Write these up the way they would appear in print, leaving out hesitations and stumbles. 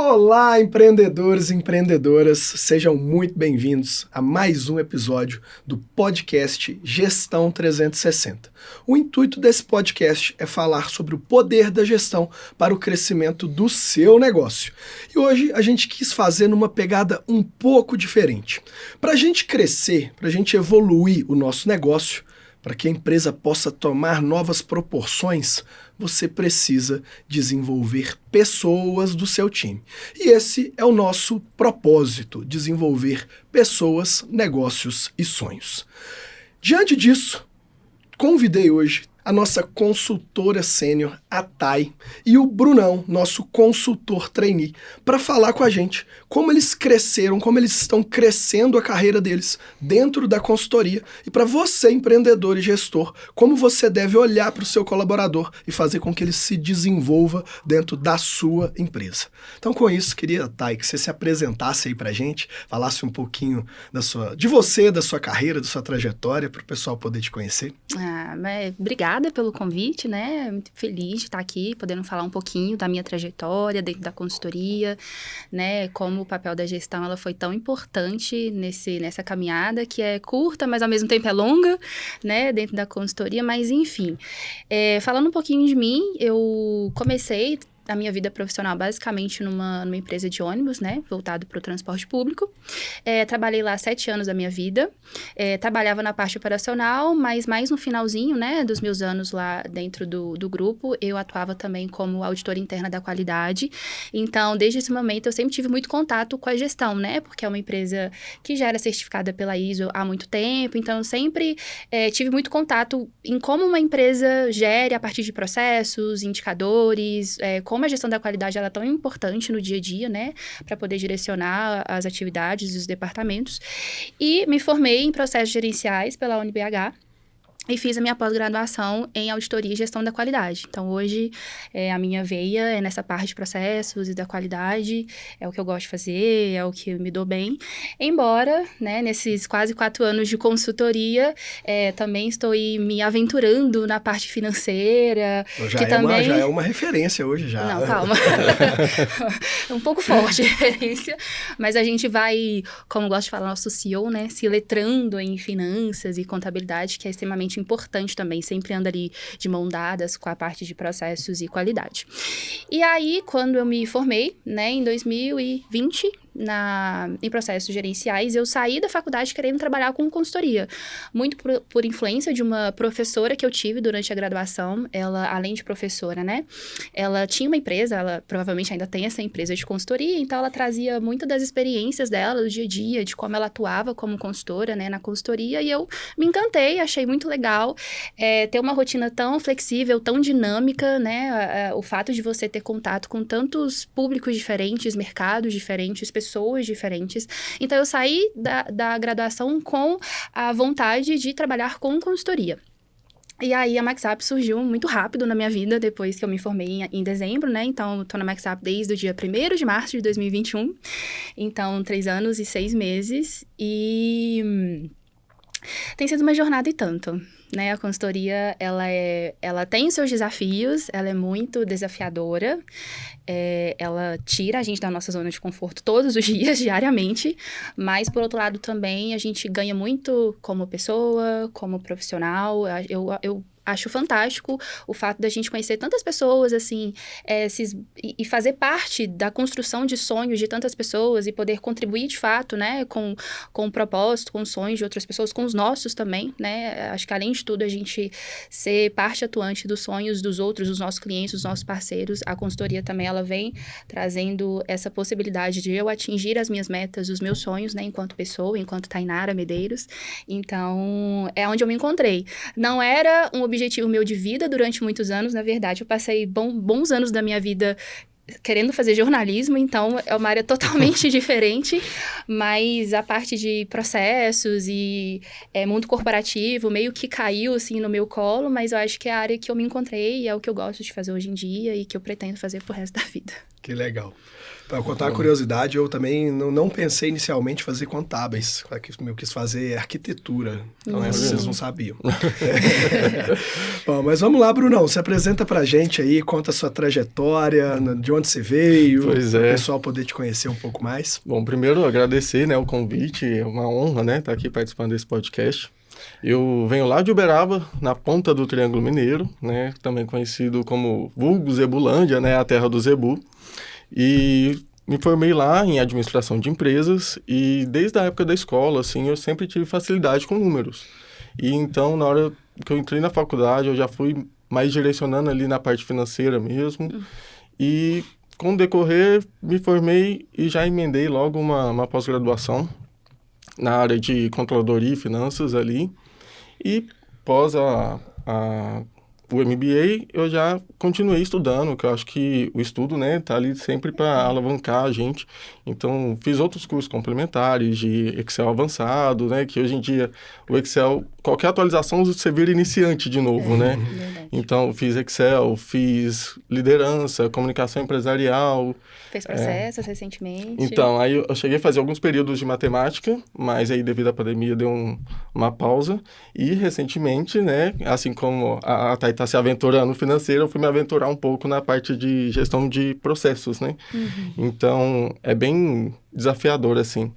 Olá, empreendedores e empreendedoras, sejam muito bem-vindos a mais um episódio do podcast Gestão 360. O intuito desse podcast é falar sobre o poder da gestão para o crescimento do seu negócio. E hoje a gente quis fazer numa pegada um pouco diferente. Para a gente crescer, para a gente evoluir o nosso negócio, para que a empresa possa tomar novas proporções, você precisa desenvolver pessoas do seu time. E esse é o nosso propósito, desenvolver pessoas, negócios e sonhos. Diante disso, convidei hoje a nossa consultora sênior, a Thay, e o Brunão, nosso consultor trainee, para falar com a gente como eles cresceram, como eles estão crescendo a carreira deles dentro da consultoria e para você, empreendedor e gestor, como você deve olhar para o seu colaborador e fazer com que ele se desenvolva dentro da sua empresa. Então, com isso, queria, Thay, que você se apresentasse aí para a gente, falasse um pouquinho de você, da sua carreira, da sua trajetória, para o pessoal poder te conhecer. Mas obrigada pelo convite, né? Muito feliz de estar aqui, podendo falar um pouquinho da minha trajetória dentro da consultoria, né? Como o papel da gestão ela foi tão importante nessa caminhada, que é curta, mas ao mesmo tempo é longa, né? Dentro da consultoria, mas enfim. Falando um pouquinho de mim, eu comecei a minha vida profissional basicamente numa empresa de ônibus, né, voltado para o transporte público. Trabalhei lá 7 anos da minha vida. Trabalhava na parte operacional, mas mais no finalzinho, né, dos meus anos lá dentro do grupo, eu atuava também como auditora interna da qualidade. Então, desde esse momento, eu sempre tive muito contato com a gestão, né, porque é uma empresa que já era certificada pela ISO há muito tempo, então eu sempre tive muito contato em como uma empresa gere a partir de processos, indicadores, como a gestão da qualidade ela é tão importante no dia a dia, né, para poder direcionar as atividades dos departamentos. E me formei em processos gerenciais pela UniBH e fiz a minha pós-graduação em auditoria e gestão da qualidade. Então, hoje, a minha veia é nessa parte de processos e da qualidade, é o que eu gosto de fazer, é o que me dou bem. Embora, né, nesses quase 4 anos de consultoria, também estou me aventurando na parte financeira. Já é uma referência hoje, já. Não, calma. Um pouco forte a referência, mas a gente vai, como gosta de falar nosso CEO, né, se letrando em finanças e contabilidade, que é extremamente importante também, sempre anda ali de mão dadas com a parte de processos e qualidade. E aí, quando eu me formei, né, em 2020, em processos gerenciais, eu saí da faculdade querendo trabalhar com consultoria. Muito por influência de uma professora que eu tive durante a graduação. Ela, além de professora, né, ela tinha uma empresa, ela provavelmente ainda tem essa empresa de consultoria, então ela trazia muitas das experiências dela, do dia a dia, de como ela atuava como consultora, né, na consultoria, e eu me encantei, achei muito legal ter uma rotina tão flexível, tão dinâmica, né, o fato de você ter contato com tantos públicos diferentes, mercados diferentes, pessoas diferentes. Então, eu saí da graduação com a vontade de trabalhar com consultoria. E aí, a MaxUp surgiu muito rápido na minha vida, depois que eu me formei em dezembro, né? Então, eu tô na MaxUp desde o dia 1º de março de 2021. Então, 3 anos e 6 meses. E tem sido uma jornada e tanto, né? A consultoria, ela tem os seus desafios, ela é muito desafiadora, ela tira a gente da nossa zona de conforto todos os dias, diariamente, mas, por outro lado, também a gente ganha muito como pessoa, como profissional. Eu acho fantástico o fato da gente conhecer tantas pessoas, assim, e fazer parte da construção de sonhos de tantas pessoas e poder contribuir, de fato, né, com o propósito, com os sonhos de outras pessoas, com os nossos também, né? Acho que, além de tudo, a gente ser parte atuante dos sonhos dos outros, dos nossos clientes, dos nossos parceiros. A consultoria também, ela vem trazendo essa possibilidade de eu atingir as minhas metas, os meus sonhos, né, enquanto pessoa, enquanto Tainara Medeiros. Então, é onde eu me encontrei. Não era um objetivo meu de vida durante muitos anos, na verdade, eu passei bons anos da minha vida querendo fazer jornalismo, então é uma área totalmente diferente, mas a parte de processos e mundo corporativo meio que caiu, assim, no meu colo, mas eu acho que é a área que eu me encontrei e é o que eu gosto de fazer hoje em dia e que eu pretendo fazer pro resto da vida. Que legal. Para contar uma curiosidade, eu também não pensei inicialmente em fazer contábeis. Eu quis fazer arquitetura. Então, essa vocês não sabiam. Bom, mas vamos lá, Brunão. Se apresenta pra gente aí, conta a sua trajetória, de onde você veio, para o pessoal poder te conhecer um pouco mais. Bom, primeiro agradecer, né, o convite, é uma honra, né, estar aqui participando desse podcast. Eu venho lá de Uberaba, na ponta do Triângulo Mineiro, né, também conhecido como vulgo Zebulândia, né, a terra do Zebu. E me formei lá em administração de empresas e desde a época da escola, assim, eu sempre tive facilidade com números. E então, na hora que eu entrei na faculdade, eu já fui mais direcionando ali na parte financeira mesmo. E com o decorrer, me formei e já emendei logo uma pós-graduação na área de controladoria e finanças ali. E pós o MBA, eu já continuei estudando, que eu acho que o estudo, né, tá ali sempre para alavancar a gente. Então, fiz outros cursos complementares de Excel avançado, né, que hoje em dia o Excel, qualquer atualização você vira iniciante de novo, né? Verdade. Então, fiz Excel, fiz liderança, comunicação empresarial. Fez processos recentemente. Então, aí eu cheguei a fazer alguns períodos de matemática, mas aí devido à pandemia deu uma pausa. E recentemente, né, assim como a Thay está se aventurando no financeiro, eu fui me aventurar um pouco na parte de gestão de processos, né? Então, é bem desafiador, assim.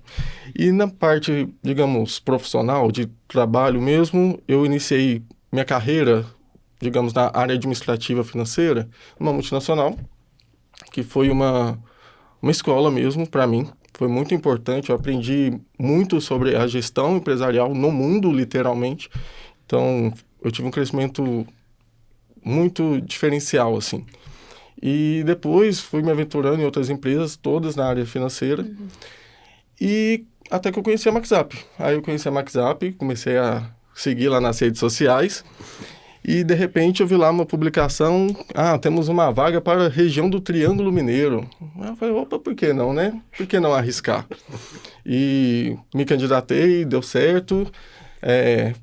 E na parte, digamos, profissional, de trabalho mesmo, eu iniciei minha carreira, digamos, na área administrativa financeira, numa multinacional, que foi uma escola mesmo para mim. Foi muito importante, eu aprendi muito sobre a gestão empresarial no mundo, literalmente. Então, eu tive um crescimento muito diferencial, assim. E depois fui me aventurando em outras empresas, todas na área financeira. E até que eu conheci a MaxUp. Aí eu conheci a MaxUp, comecei a seguir lá nas redes sociais. E, de repente, eu vi lá uma publicação, temos uma vaga para a região do Triângulo Mineiro. Aí eu falei, opa, por que não, né? Por que não arriscar? E me candidatei, deu certo.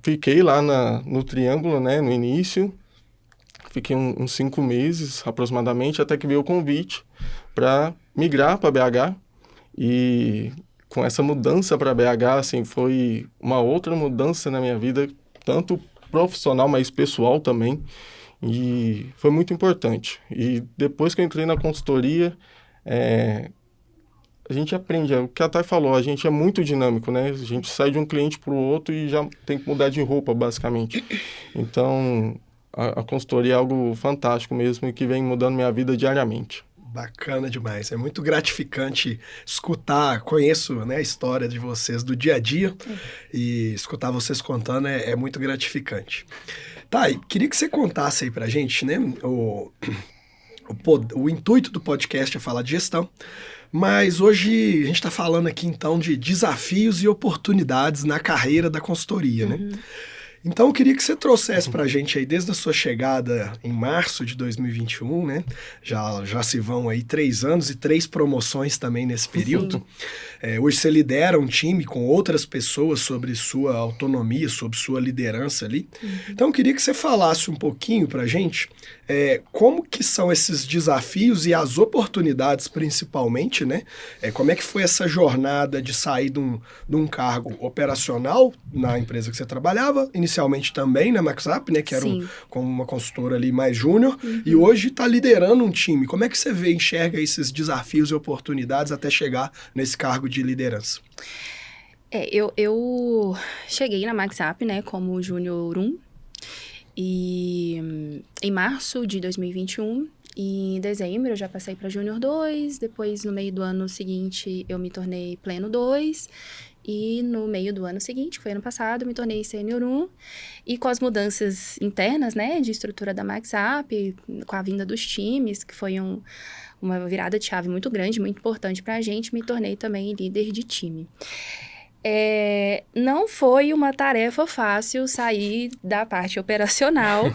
Fiquei lá no Triângulo, né, no início. Fiquei uns 5 meses, aproximadamente, até que veio o convite para migrar para BH. E com essa mudança para BH, assim, foi uma outra mudança na minha vida, tanto profissional, mas pessoal também, e foi muito importante. E depois que eu entrei na consultoria, a gente aprende, o que a Thay falou, a gente é muito dinâmico, né? A gente sai de um cliente para o outro e já tem que mudar de roupa, basicamente. Então, a consultoria é algo fantástico mesmo e que vem mudando minha vida diariamente. Bacana demais, é muito gratificante escutar, conheço, né, a história de vocês do dia a dia e escutar vocês contando é muito gratificante. Tá, e queria que você contasse aí pra gente, né, o intuito do podcast é falar de gestão, mas hoje a gente está falando aqui então de desafios e oportunidades na carreira da consultoria, né? Então, eu queria que você trouxesse para a gente aí, desde a sua chegada em março de 2021, né? Já se vão aí 3 anos e 3 promoções também nesse período. Hoje você lidera um time com outras pessoas sobre sua autonomia, sobre sua liderança ali. Então, eu queria que você falasse um pouquinho para a gente como que são esses desafios e as oportunidades, principalmente, né? Como é que foi essa jornada de sair de um cargo operacional na empresa que você trabalhava, inicialmente também na MaxUp, né, que era como uma consultora ali mais júnior, e hoje está liderando um time. Como é que você enxerga esses desafios e oportunidades até chegar nesse cargo de liderança? Eu cheguei na MaxUp, né, como Júnior 1, e em março de 2021, e em dezembro eu já passei para Júnior 2, depois no meio do ano seguinte eu me tornei Pleno 2, e no meio do ano seguinte, que foi ano passado, me tornei Sênior 1. E com as mudanças internas, né, de estrutura da MaxUp, com a vinda dos times, que foi uma virada de chave muito grande, muito importante para a gente, me tornei também líder de time. Não foi uma tarefa fácil sair da parte operacional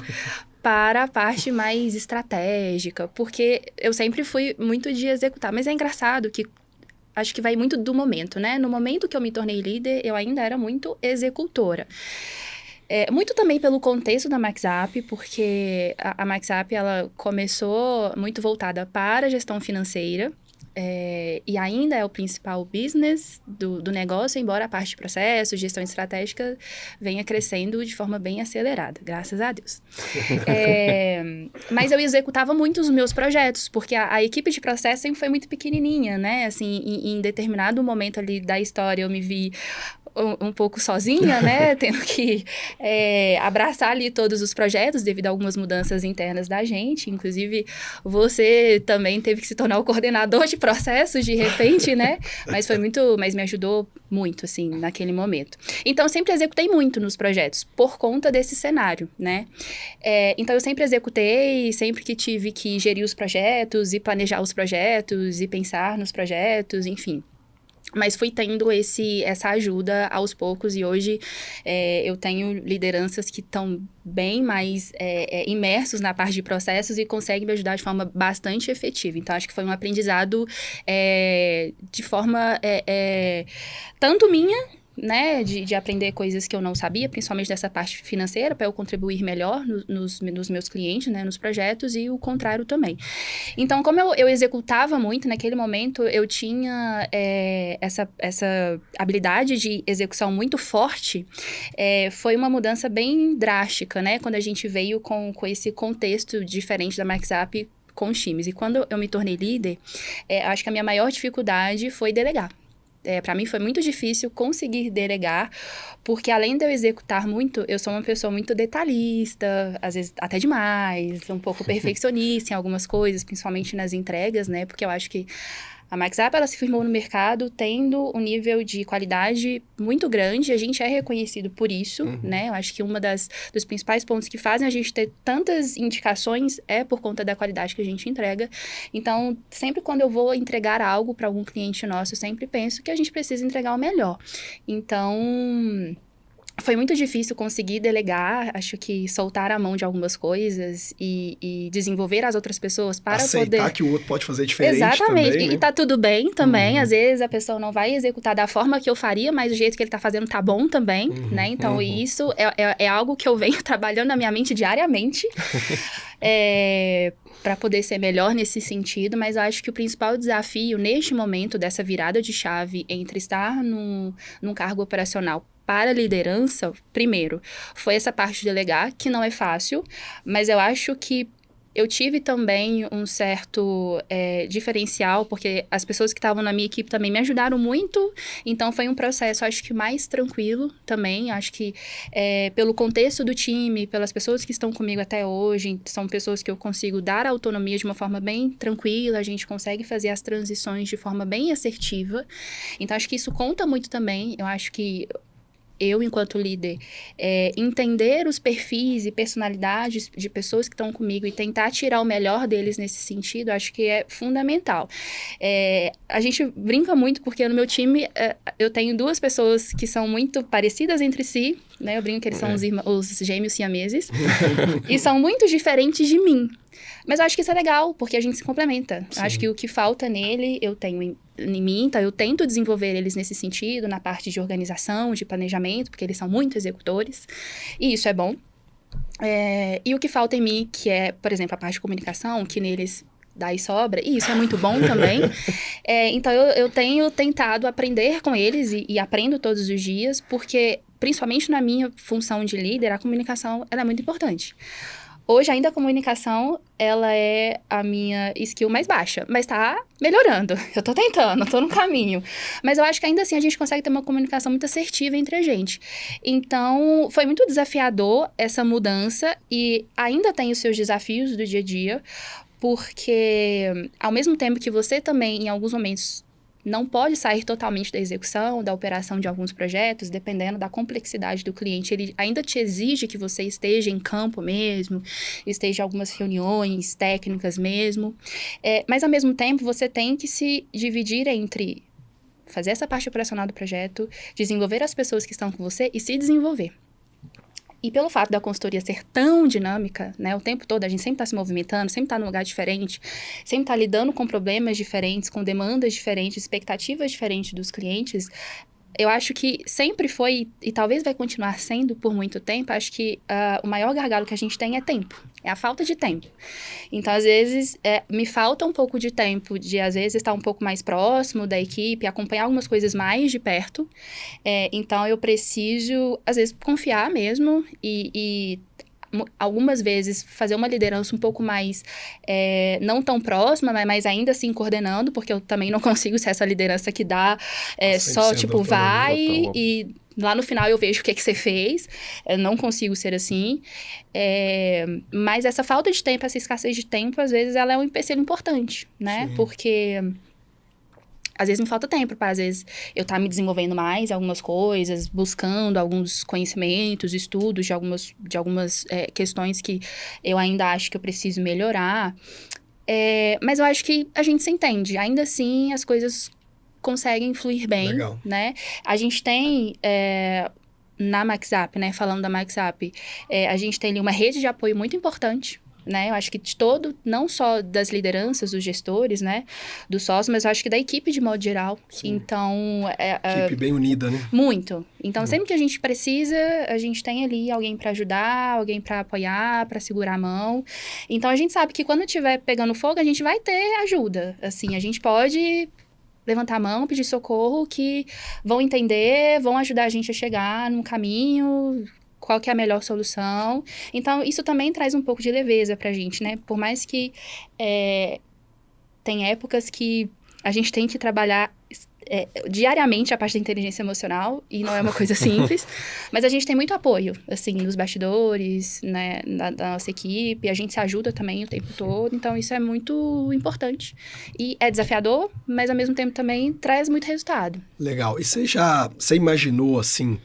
para a parte mais estratégica, porque eu sempre fui muito de executar. Mas é engraçado que acho que vai muito do momento, né? No momento que eu me tornei líder, eu ainda era muito executora. Muito também pelo contexto da MaxUp, porque a MaxUp, ela começou muito voltada para a gestão financeira, e ainda é o principal business do negócio, embora a parte de processo, gestão estratégica venha crescendo de forma bem acelerada, graças a Deus. Mas eu executava muito os meus projetos, porque a equipe de processo sempre foi muito pequenininha, né? Assim, em determinado momento ali da história, eu me vi um pouco sozinha, né? Tendo que abraçar ali todos os projetos devido a algumas mudanças internas da gente. Inclusive, você também teve que se tornar o coordenador de processos de repente, né? Mas me ajudou muito, assim, naquele momento. Então, eu sempre executei muito nos projetos, por conta desse cenário, né? Então, eu sempre executei, sempre que tive que gerir os projetos e planejar os projetos e pensar nos projetos, enfim. Mas fui tendo essa ajuda aos poucos e hoje eu tenho lideranças que estão bem mais imersos na parte de processos e conseguem me ajudar de forma bastante efetiva. Então, acho que foi um aprendizado de forma tanto minha, né, de aprender coisas que eu não sabia, principalmente dessa parte financeira, para eu contribuir melhor nos meus clientes, né, nos projetos, e o contrário também. Então, como eu executava muito, naquele momento, eu tinha essa habilidade de execução muito forte, foi uma mudança bem drástica, né, quando a gente veio com esse contexto diferente da MarketUp com os times. E quando eu me tornei líder, acho que a minha maior dificuldade foi delegar. Para mim foi muito difícil conseguir delegar, porque além de eu executar muito, eu sou uma pessoa muito detalhista, às vezes até demais, um pouco perfeccionista em algumas coisas, principalmente nas entregas, né? Porque eu acho que a MarketUp, ela se firmou no mercado tendo um nível de qualidade muito grande, a gente é reconhecido por isso, né? Eu acho que dos principais pontos que fazem a gente ter tantas indicações é por conta da qualidade que a gente entrega. Então, sempre quando eu vou entregar algo para algum cliente nosso, eu sempre penso que a gente precisa entregar o melhor. Então, foi muito difícil conseguir delegar, acho que soltar a mão de algumas coisas e desenvolver as outras pessoas para poder... Aceitar que o outro pode fazer diferente. Exatamente, também, né? E tá tudo bem também, às vezes a pessoa não vai executar da forma que eu faria, mas o jeito que ele tá fazendo tá bom também, né? Então, isso é algo que eu venho trabalhando na minha mente diariamente, para poder ser melhor nesse sentido, mas eu acho que o principal desafio neste momento dessa virada de chave entre estar num cargo operacional para a liderança, primeiro, foi essa parte de delegar, que não é fácil, mas eu acho que eu tive também um certo diferencial, porque as pessoas que estavam na minha equipe também me ajudaram muito, então foi um processo, acho que mais tranquilo também, acho que pelo contexto do time, pelas pessoas que estão comigo até hoje, são pessoas que eu consigo dar autonomia de uma forma bem tranquila, a gente consegue fazer as transições de forma bem assertiva, então acho que isso conta muito também, eu acho que eu, enquanto líder, entender os perfis e personalidades de pessoas que estão comigo e tentar tirar o melhor deles nesse sentido, acho que é fundamental. A gente brinca muito porque no meu time eu tenho duas pessoas que são muito parecidas entre si, né? Eu brinco que eles são os gêmeos siameses, e são muito diferentes de mim. Mas eu acho que isso é legal, porque a gente se complementa. Eu acho que o que falta nele, eu tenho em mim, então eu tento desenvolver eles nesse sentido, na parte de organização, de planejamento, porque eles são muito executores, e isso é bom. E o que falta em mim, que é, por exemplo, a parte de comunicação, que neles dá e sobra, e isso é muito bom também. Então, eu tenho tentado aprender com eles, e aprendo todos os dias, porque, principalmente na minha função de líder, a comunicação ela é muito importante. Hoje, ainda a comunicação, ela é a minha skill mais baixa, mas tá melhorando. Eu tô tentando, tô no caminho. Mas eu acho que ainda assim a gente consegue ter uma comunicação muito assertiva entre a gente. Então, foi muito desafiador essa mudança e ainda tem os seus desafios do dia a dia, porque ao mesmo tempo que você também, em alguns momentos, não pode sair totalmente da execução, da operação de alguns projetos, dependendo da complexidade do cliente. Ele ainda te exige que você esteja em campo mesmo, esteja em algumas reuniões técnicas mesmo. Mas, ao mesmo tempo, você tem que se dividir entre fazer essa parte operacional do projeto, desenvolver as pessoas que estão com você e se desenvolver. E pelo fato da consultoria ser tão dinâmica, né, o tempo todo a gente sempre está se movimentando, sempre está num lugar diferente, sempre está lidando com problemas diferentes, com demandas diferentes, expectativas diferentes dos clientes, eu acho que sempre foi, e talvez vai continuar sendo por muito tempo, acho que o maior gargalo que a gente tem é tempo. É a falta de tempo. Então, às vezes, me falta um pouco de tempo de, às vezes, estar um pouco mais próximo da equipe, acompanhar algumas coisas mais de perto. Então, eu preciso, às vezes, confiar mesmo e algumas vezes fazer uma liderança um pouco mais, não tão próxima, mas ainda assim coordenando, porque eu também não consigo ser essa liderança que dá só, tipo, vai e lá no final eu vejo o que você fez. Eu não consigo ser assim. Mas essa falta de tempo, essa escassez de tempo, às vezes ela é um empecilho importante, né? Sim. Porque às vezes me falta tempo para, às vezes, eu estar me desenvolvendo mais em algumas coisas, buscando alguns conhecimentos, estudos de algumas questões que eu ainda acho que eu preciso melhorar. Mas eu acho que a gente se entende. Ainda assim, as coisas conseguem fluir bem. Legal. Né? A gente tem... na MaxUp, né? Falando da MaxUp, a gente tem ali uma rede de apoio muito importante, né? Eu acho que de todo, não só das lideranças, dos gestores, né? Dos sócios, mas eu acho que da equipe de modo geral. Sim. Então... equipe bem unida, né? Muito. Então, sempre que a gente precisa, a gente tem ali alguém para ajudar, alguém para apoiar, para segurar a mão. Então, a gente sabe que quando estiver pegando fogo, a gente vai ter ajuda. Assim, a gente pode levantar a mão, pedir socorro, que vão entender, vão ajudar a gente a chegar num caminho, qual que é a melhor solução. Então, isso também traz um pouco de leveza pra gente, né? Por mais que tem épocas que a gente tem que trabalhar diariamente a parte da inteligência emocional, e não é uma coisa simples, mas a gente tem muito apoio, assim, nos bastidores, né, da nossa equipe, a gente se ajuda também o tempo todo, então isso é muito importante. E é desafiador, mas ao mesmo tempo também traz muito resultado. Legal. E você imaginou, assim,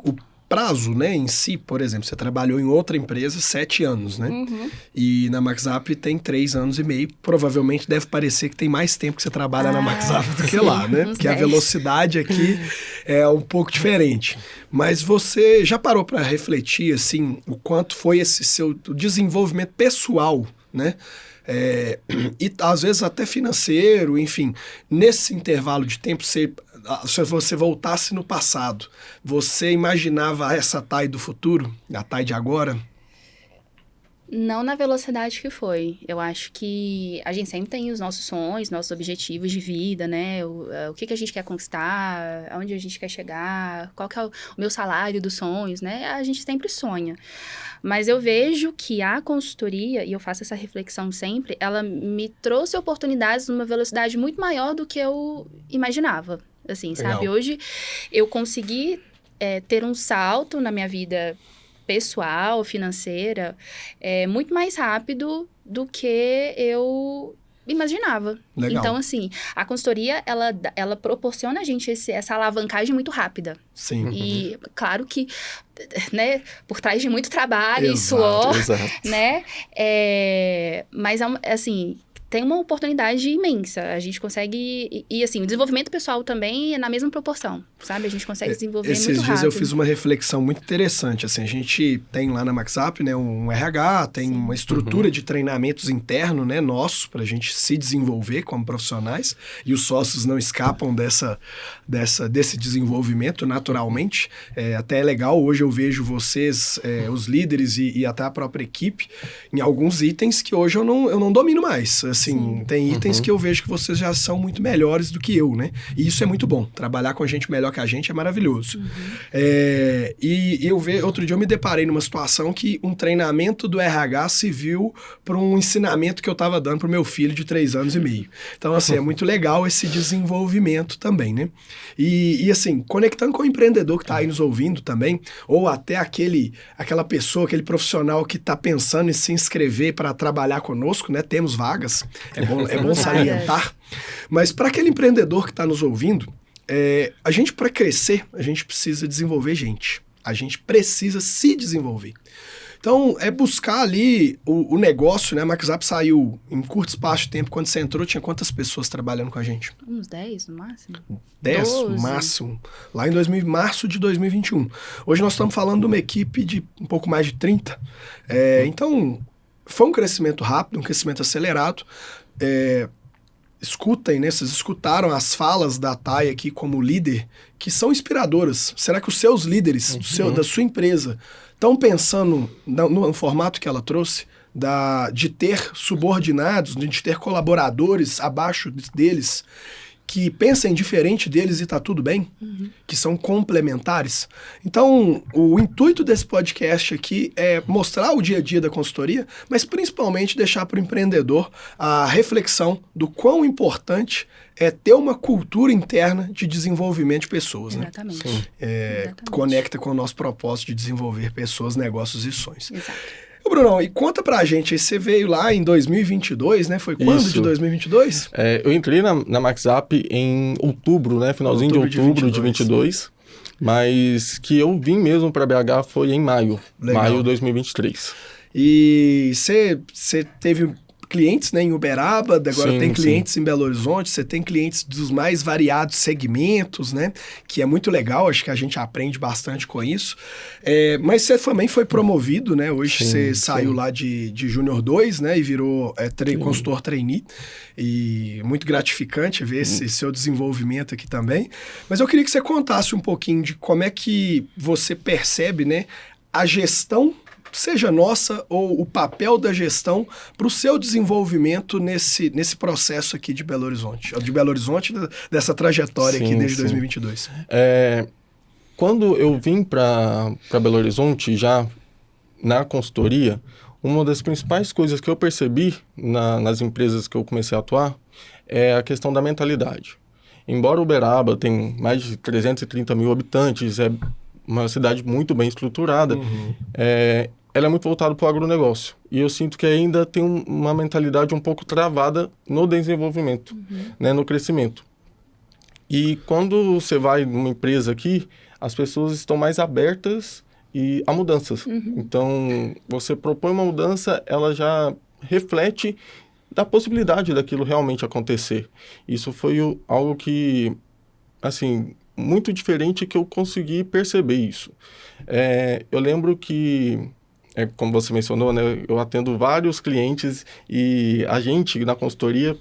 o prazo, né, em si, por exemplo, você trabalhou em outra empresa 7 anos, né? Uhum. E na MaxUp tem 3 anos e meio. Provavelmente deve parecer que tem mais tempo que você trabalha na MaxUp do que lá, né? Porque 10. A velocidade aqui é um pouco diferente. Mas você já parou para refletir, assim, o quanto foi esse seu desenvolvimento pessoal, né? E às vezes até financeiro, enfim, nesse intervalo de tempo, se você voltasse no passado, você imaginava essa Thay do futuro, a Thay de agora? Não na velocidade que foi. Eu acho que a gente sempre tem os nossos sonhos, nossos objetivos de vida, né? O que a gente quer conquistar, aonde a gente quer chegar, qual que é o meu salário dos sonhos, né? A gente sempre sonha. Mas eu vejo que a consultoria, e eu faço essa reflexão sempre, ela me trouxe oportunidades numa velocidade muito maior do que eu imaginava. Assim, legal. Sabe? Hoje eu consegui ter um salto na minha vida pessoal, financeira, muito mais rápido do que eu imaginava. Legal. Então, assim, a consultoria, ela proporciona a gente essa alavancagem muito rápida. Sim. E, claro que, né, por trás de muito trabalho e suor, né, mas, assim, tem uma oportunidade imensa. A gente consegue... E assim, o desenvolvimento pessoal também é na mesma proporção, sabe? A gente consegue desenvolver muito rápido. Esses dias eu fiz uma reflexão muito interessante. Assim, a gente tem lá na MaxUp, né, um RH, tem Sim. uma estrutura de treinamentos interno, né, nosso, para a gente se desenvolver como profissionais. E os sócios não escapam desse desenvolvimento naturalmente. Até é legal, hoje eu vejo vocês, os líderes e até a própria equipe, em alguns itens que hoje eu não domino mais. Assim, Sim. tem itens que eu vejo que vocês já são muito melhores do que eu, né? E isso é muito bom. Trabalhar com gente melhor que a gente é maravilhoso. E outro dia eu me deparei numa situação que um treinamento do RH se viu para um ensinamento que eu estava dando para o meu filho de 3 anos e meio. Então, assim, é muito legal esse desenvolvimento também, né? E assim, conectando com o empreendedor que está aí nos ouvindo também, ou até aquela pessoa, aquele profissional que está pensando em se inscrever para trabalhar conosco, né? Temos vagas. É bom salientar. Mas para aquele empreendedor que está nos ouvindo, a gente, para crescer, a gente precisa desenvolver gente. A gente precisa se desenvolver. Então, é buscar ali o negócio, né? A MaxUp saiu em curto espaço de tempo. Quando você entrou, tinha quantas pessoas trabalhando com a gente? Uns 10 no máximo. 10 no máximo. Lá em março de 2021. Hoje nós estamos falando de uma equipe de um pouco mais de 30. Então... foi um crescimento rápido, um crescimento acelerado. escutem, né? Vocês escutaram as falas da Thay aqui como líder, que são inspiradoras. Será que os seus líderes da sua empresa estão pensando no formato que ela trouxe? De ter subordinados, de ter colaboradores abaixo deles que pensem diferente deles e tá tudo bem, que são complementares. Então, o intuito desse podcast aqui é mostrar o dia a dia da consultoria, mas principalmente deixar para o empreendedor a reflexão do quão importante é ter uma cultura interna de desenvolvimento de pessoas. Exatamente. Né? Exatamente. Conecta com o nosso propósito de desenvolver pessoas, negócios e sonhos. Exato. Ô, Brunão, e conta pra gente, você veio lá em 2022, né? Foi quando de 2022? Eu entrei na MaxUp em outubro, né? Finalzinho de outubro de 22, mas que eu vim mesmo para BH foi em maio, maio de 2023. E você teve clientes, né, em Uberaba, agora tem clientes em Belo Horizonte, você tem clientes dos mais variados segmentos, né, que é muito legal, acho que a gente aprende bastante com isso, mas você também foi promovido, né, hoje você saiu lá de Júnior 2, né, e virou consultor trainee, e muito gratificante ver esse seu desenvolvimento aqui também, mas eu queria que você contasse um pouquinho de como é que você percebe, né, a gestão, seja nossa ou o papel da gestão para o seu desenvolvimento nesse processo aqui de Belo Horizonte, dessa trajetória aqui desde 2022. Quando eu vim para Belo Horizonte, já na consultoria, uma das principais coisas que eu percebi nas empresas que eu comecei a atuar é a questão da mentalidade. Embora Uberaba tenha mais de 330 mil habitantes, é uma cidade muito bem estruturada, ela é muito voltada para o agronegócio. E eu sinto que ainda tem uma mentalidade um pouco travada no desenvolvimento, né, no crescimento. E quando você vai numa empresa aqui, as pessoas estão mais abertas a mudanças. Então, você propõe uma mudança, ela já reflete da possibilidade daquilo realmente acontecer. Isso foi algo que, assim, muito diferente que eu consegui perceber isso. Eu lembro que, como você mencionou, né, eu atendo vários clientes e a gente, na consultoria,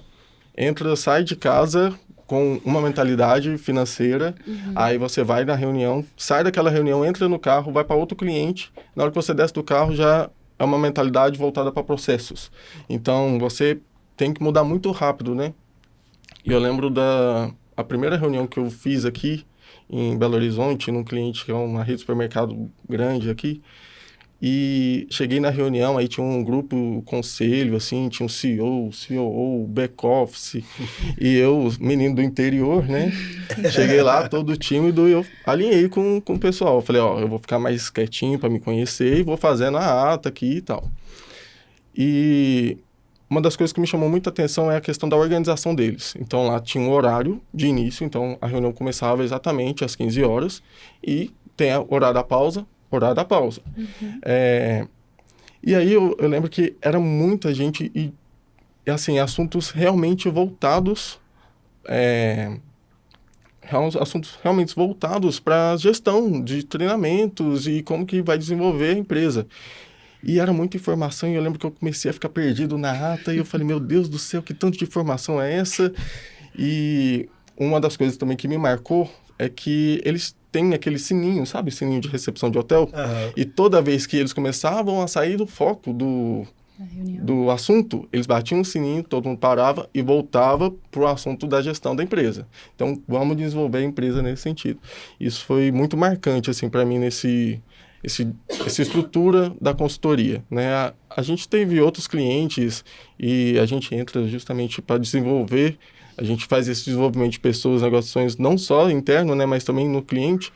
sai de casa com uma mentalidade financeira, aí você vai na reunião, sai daquela reunião, entra no carro, vai para outro cliente, na hora que você desce do carro já é uma mentalidade voltada para processos. Então, você tem que mudar muito rápido, né? E eu lembro a primeira reunião que eu fiz aqui em Belo Horizonte, num cliente que é uma rede de supermercado grande aqui, e cheguei na reunião, aí tinha um grupo conselho, assim, tinha um CEO, COO, back-office, e eu, menino do interior, né? Cheguei lá, todo tímido, e eu alinhei com o pessoal. Eu falei, eu vou ficar mais quietinho para me conhecer e vou fazendo a ata aqui e tal. E uma das coisas que me chamou muita atenção é a questão da organização deles. Então, lá tinha um horário de início, então a reunião começava exatamente às 15 horas, e tem o horário da pausa, E aí eu lembro que era muita gente e assim, assuntos realmente voltados para a gestão de treinamentos e como que vai desenvolver a empresa. E era muita informação e eu lembro que eu comecei a ficar perdido na ata e eu falei, meu Deus do céu, que tanto de informação é essa? E uma das coisas também que me marcou é que eles têm aquele sininho, sabe? Sininho de recepção de hotel. E toda vez que eles começavam a sair do foco do assunto, eles batiam o sininho, todo mundo parava e voltava para o assunto da gestão da empresa. Então, vamos desenvolver a empresa nesse sentido. Isso foi muito marcante, assim, para mim, essa estrutura da consultoria, né? A gente teve outros clientes e a gente entra justamente para desenvolver. A gente faz esse desenvolvimento de pessoas, negociações, não só interno, né, mas também no cliente.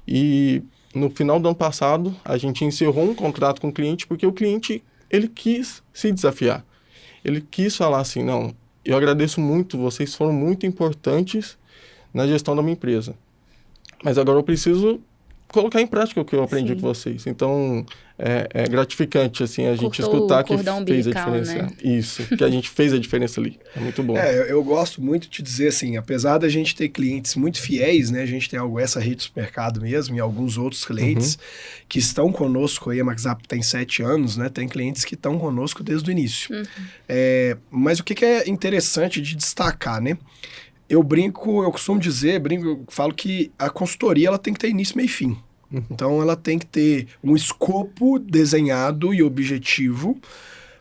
E no final do ano passado, a gente encerrou um contrato com o cliente porque o cliente, ele quis se desafiar. Ele quis falar assim, não, eu agradeço muito, vocês foram muito importantes na gestão da minha empresa. Mas agora eu preciso colocar em prática o que eu aprendi com vocês. Então, é gratificante, assim, a gente Cortou escutar o que cordão fez a umbilical, diferença. né? Isso, que a gente fez a diferença ali. É muito bom. Eu gosto muito de dizer assim, apesar da gente ter clientes muito fiéis, né? A gente tem essa rede de supermercado mesmo e alguns outros clientes que estão conosco aí, a MaxUp tem 7 anos, né? Tem clientes que estão conosco desde o início. Mas o que é interessante de destacar, né? Eu costumo dizer, eu falo que a consultoria ela tem que ter início, meio e fim. Então, ela tem que ter um escopo desenhado e objetivo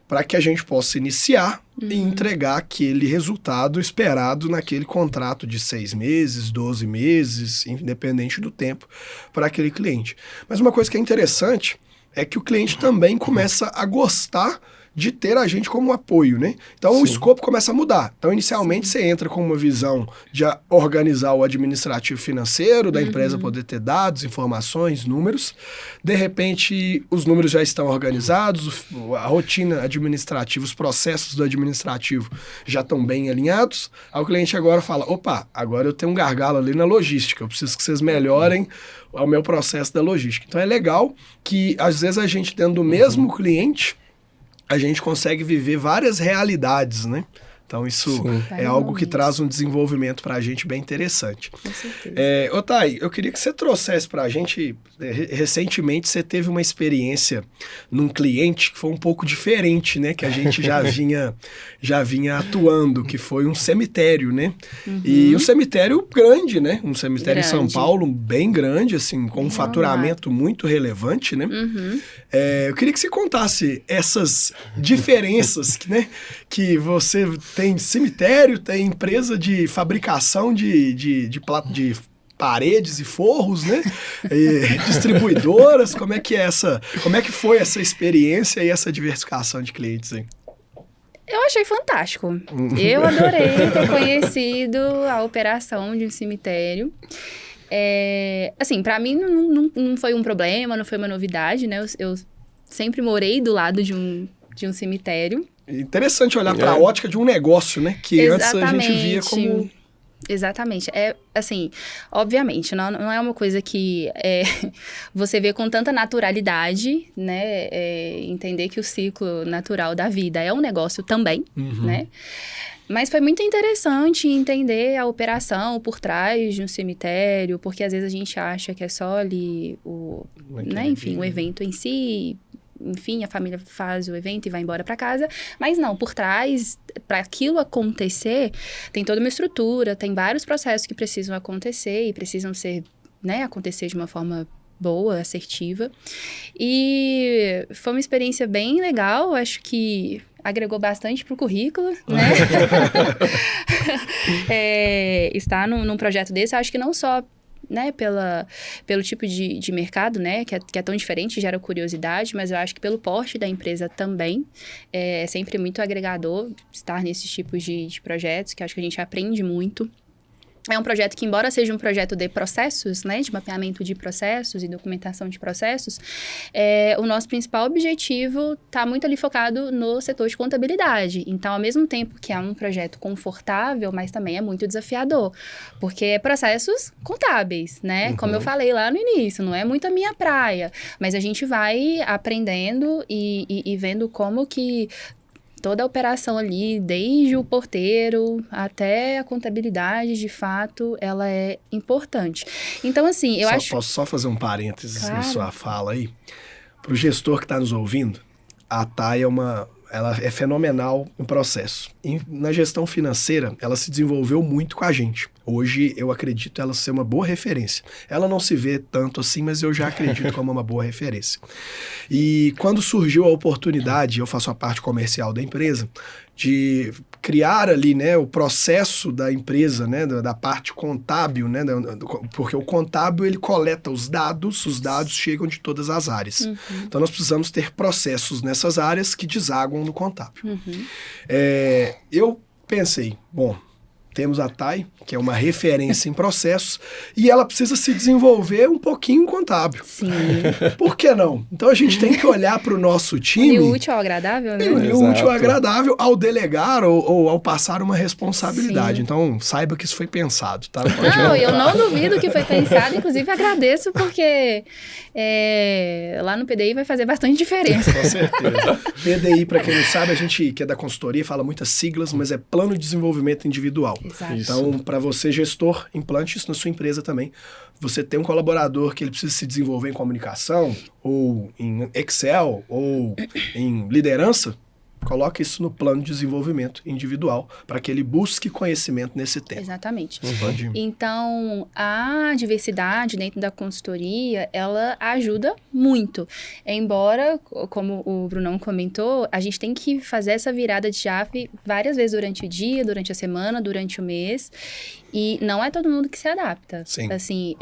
para que a gente possa iniciar e entregar aquele resultado esperado naquele contrato de 6 meses, 12 meses, independente do tempo, para aquele cliente. Mas uma coisa que é interessante é que o cliente também começa a gostar de ter a gente como apoio, né? Então, o escopo começa a mudar. Então, inicialmente, você entra com uma visão de organizar o administrativo financeiro da empresa, poder ter dados, informações, números. De repente, os números já estão organizados, a rotina administrativa, os processos do administrativo já estão bem alinhados. Aí o cliente agora fala, opa, agora eu tenho um gargalo ali na logística, eu preciso que vocês melhorem o meu processo da logística. Então, é legal que, às vezes, a gente, dentro do mesmo cliente, a gente consegue viver várias realidades, né? Então, isso é algo que traz um desenvolvimento para a gente bem interessante. Com certeza. Thay, eu queria que você trouxesse para a gente, recentemente você teve uma experiência num cliente que foi um pouco diferente, né? Que a gente já vinha atuando, que foi um cemitério, né? E um cemitério grande, né? Um cemitério em São Paulo, bem grande, assim, com um faturamento muito relevante, né? Eu queria que você contasse essas diferenças, né? Que você tem cemitério, tem empresa de fabricação de paredes e forros, né? E distribuidoras, como é que foi essa experiência e essa diversificação de clientes aí? Eu achei fantástico. Eu adorei ter conhecido a operação de um cemitério. Assim, para mim não foi um problema, não foi uma novidade, né? Eu sempre morei do lado de um cemitério. Interessante olhar para a ótica de um negócio, né? Que antes a gente via como... Exatamente. Assim, obviamente, não é uma coisa que você vê com tanta naturalidade, né? Entender que o ciclo natural da vida é um negócio também, né? Mas foi muito interessante entender a operação por trás de um cemitério, porque às vezes a gente acha que é só ali o evento em si. Enfim, a família faz o evento e vai embora para casa. Mas não, por trás, para aquilo acontecer, tem toda uma estrutura, tem vários processos que precisam acontecer e precisam ser, né, acontecer de uma forma boa, assertiva. E foi uma experiência bem legal, acho que agregou bastante para o currículo, né? Estar num projeto desse, acho que não só, né, pelo tipo de mercado, né, que é tão diferente, gera curiosidade, mas eu acho que pelo porte da empresa também, é sempre muito agregador estar nesses tipos de projetos, que acho que a gente aprende muito. É um projeto que, embora seja um projeto de processos, né, de mapeamento de processos e documentação de processos, o nosso principal objetivo está muito ali focado no setor de contabilidade. Então, ao mesmo tempo que é um projeto confortável, mas também é muito desafiador, porque é processos contábeis, né? Como eu falei lá no início, não é muito a minha praia, mas a gente vai aprendendo e vendo como que toda a operação ali, desde o porteiro até a contabilidade, de fato, ela é importante. Então, assim, Posso só fazer um parênteses Claro. na sua fala aí? Para o gestor que está nos ouvindo, a Thay ela é fenomenal no processo. E na gestão financeira, ela se desenvolveu muito com a gente. Hoje, eu acredito ela ser uma boa referência. Ela não se vê tanto assim, mas eu já acredito como uma boa referência. E quando surgiu a oportunidade, eu faço a parte comercial da empresa, de criar ali, né, o processo da empresa, né, da parte contábil, né, porque o contábil ele coleta os dados chegam de todas as áreas. Então nós precisamos ter processos nessas áreas que desaguam no contábil. Eu pensei, bom, temos a Thay, que é uma referência em processos, e ela precisa se desenvolver um pouquinho em contábil. Sim. Por que não? Então a gente tem que olhar para o nosso time... E o útil ao agradável, né? E o útil ao agradável ao delegar ou ao passar uma responsabilidade. Sim. Então, saiba que isso foi pensado, tá? Não, eu não duvido que foi pensado, inclusive agradeço, porque lá no PDI vai fazer bastante diferença. Com certeza. PDI, para quem não sabe, a gente que é da consultoria fala muitas siglas, mas é Plano de Desenvolvimento Individual. Exato. Então, para você, gestor, implante isso na sua empresa também. Você tem um colaborador que ele precisa se desenvolver em comunicação, ou em Excel, ou em liderança, coloque isso no plano de desenvolvimento individual, para que ele busque conhecimento nesse tema. Exatamente. Pode... Então, a diversidade dentro da consultoria, ela ajuda muito. Embora, como o Brunão comentou, a gente tem que fazer essa virada de chave várias vezes durante o dia, durante a semana, durante o mês. E não é todo mundo que se adapta. Sim. Assim,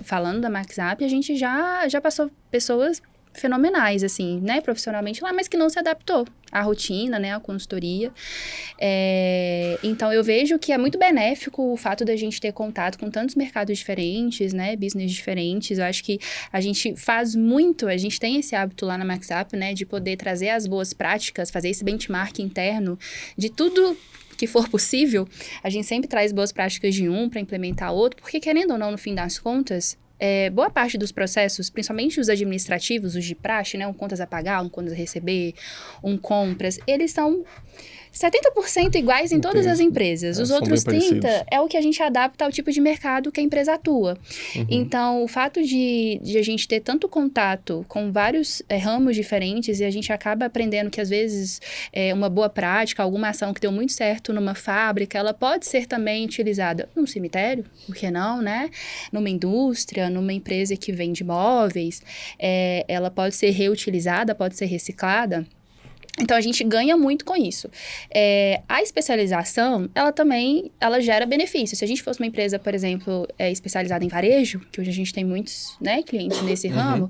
falando da MaxUp, a gente já passou pessoas fenomenais, assim, né, profissionalmente lá, mas que não se adaptou à rotina, né, à consultoria. Então, eu vejo que é muito benéfico o fato da gente ter contato com tantos mercados diferentes, né, business diferentes. Eu acho que a gente faz muito, a gente tem esse hábito lá na MaxUp, né, de poder trazer as boas práticas, fazer esse benchmark interno de tudo que for possível. A gente sempre traz boas práticas de um para implementar outro, porque querendo ou não, no fim das contas, boa parte dos processos, principalmente os administrativos, os de praxe, né, um contas a pagar, um contas a receber, um compras, eles são 70% iguais em todas as empresas. Os outros 30% é o que a gente adapta ao tipo de mercado que a empresa atua. Então, o fato de a gente ter tanto contato com vários ramos diferentes e a gente acaba aprendendo que, às vezes, uma boa prática, alguma ação que deu muito certo numa fábrica, ela pode ser também utilizada num cemitério, por que não, né? Numa indústria, numa empresa que vende móveis, ela pode ser reutilizada, pode ser reciclada. Então, a gente ganha muito com isso. A especialização, ela gera benefícios. Se a gente fosse uma empresa, por exemplo, especializada em varejo, que hoje a gente tem muitos, né, clientes nesse ramo,